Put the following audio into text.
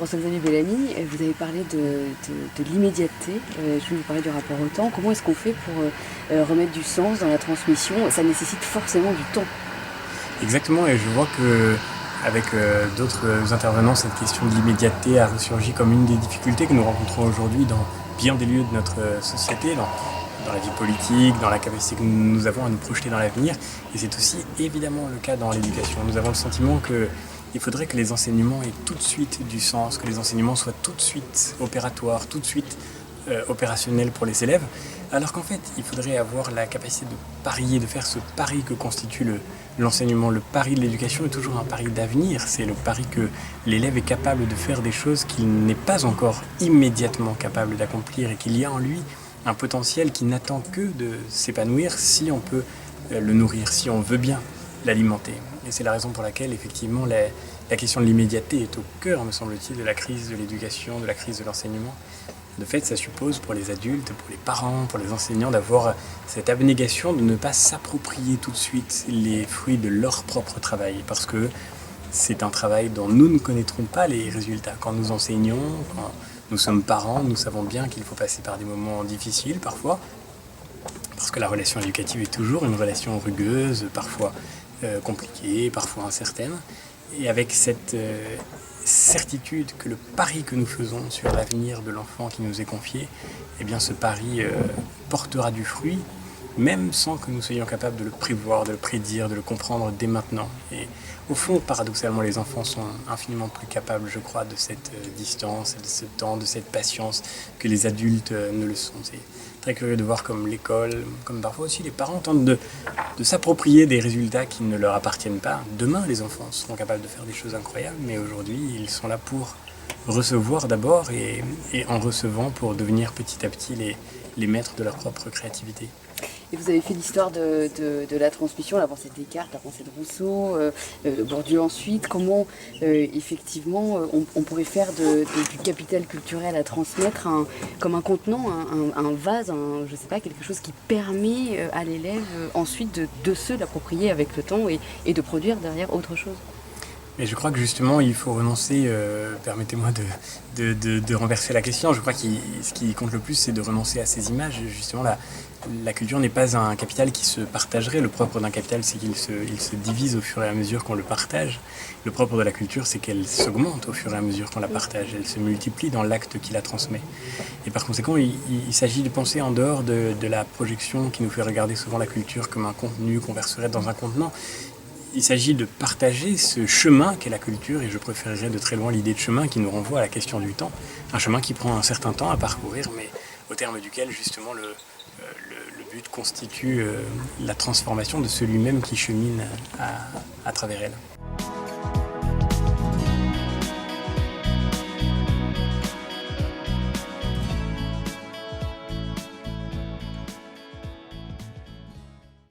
François-Xavier Bellamy, vous avez parlé de l'immédiateté. Je vais vous parler du rapport au temps. Comment est-ce qu'on fait pour remettre du sens dans la transmission? Ça nécessite forcément du temps. Exactement, et je vois que avec d'autres intervenants, cette question de l'immédiateté a ressurgi comme une des difficultés que nous rencontrons aujourd'hui dans bien des lieux de notre société, dans la vie politique, dans la capacité que nous avons à nous projeter dans l'avenir. Et c'est aussi évidemment le cas dans l'éducation. Nous avons le sentiment qu'il faudrait que les enseignements aient tout de suite du sens, que les enseignements soient tout de suite opératoires, tout de suite opérationnels pour les élèves, alors qu'en fait, il faudrait avoir la capacité de parier, de faire ce pari que constitue l'enseignement. Le pari de l'éducation est toujours un pari d'avenir. C'est le pari que l'élève est capable de faire des choses qu'il n'est pas encore immédiatement capable d'accomplir et qu'il y a en lui un potentiel qui n'attend que de s'épanouir si on peut le nourrir, si on veut bien l'alimenter. Et c'est la raison pour laquelle, effectivement, la question de l'immédiateté est au cœur, me semble-t-il, de la crise de l'éducation, de la crise de l'enseignement. De fait, ça suppose pour les adultes, pour les parents, pour les enseignants, d'avoir cette abnégation de ne pas s'approprier tout de suite les fruits de leur propre travail, parce que c'est un travail dont nous ne connaîtrons pas les résultats. Quand nous enseignons, quand nous sommes parents, nous savons bien qu'il faut passer par des moments difficiles parfois, parce que la relation éducative est toujours une relation rugueuse, parfois compliquée, parfois incertaine, et avec cette certitude que le pari que nous faisons sur l'avenir de l'enfant qui nous est confié, eh bien ce pari portera du fruit, même sans que nous soyons capables de le prévoir, de le prédire, de le comprendre dès maintenant. Et au fond, paradoxalement, les enfants sont infiniment plus capables, je crois, de cette distance, de ce temps, de cette patience que les adultes ne le sont. C'est très curieux de voir comme l'école, comme parfois aussi les parents tentent de s'approprier des résultats qui ne leur appartiennent pas. Demain, les enfants seront capables de faire des choses incroyables, mais aujourd'hui, ils sont là pour recevoir d'abord et en recevant pour devenir petit à petit les maîtres de leur propre créativité. Et vous avez fait l'histoire de la transmission, la pensée de Descartes, la pensée de Rousseau, Bourdieu ensuite. Comment, effectivement, on pourrait faire du capital culturel à transmettre comme un contenant, un vase, je sais pas, quelque chose qui permet à l'élève ensuite de se l'approprier avec le temps et de produire derrière autre chose. Et je crois que justement, il faut renoncer, permettez-moi de renverser la question, je crois que ce qui compte le plus, c'est de renoncer à ces images. Justement, la culture n'est pas un capital qui se partagerait. Le propre d'un capital, c'est qu'il se divise au fur et à mesure qu'on le partage. Le propre de la culture, c'est qu'elle s'augmente au fur et à mesure qu'on la partage. Elle se multiplie dans l'acte qui la transmet. Et par conséquent, il s'agit de penser en dehors de la projection qui nous fait regarder souvent la culture comme un contenu qu'on verserait dans un contenant. Il s'agit de partager ce chemin qu'est la culture, et je préférerais de très loin l'idée de chemin qui nous renvoie à la question du temps. Un chemin qui prend un certain temps à parcourir, mais au terme duquel justement le but constitue la transformation de celui-même qui chemine à travers elle.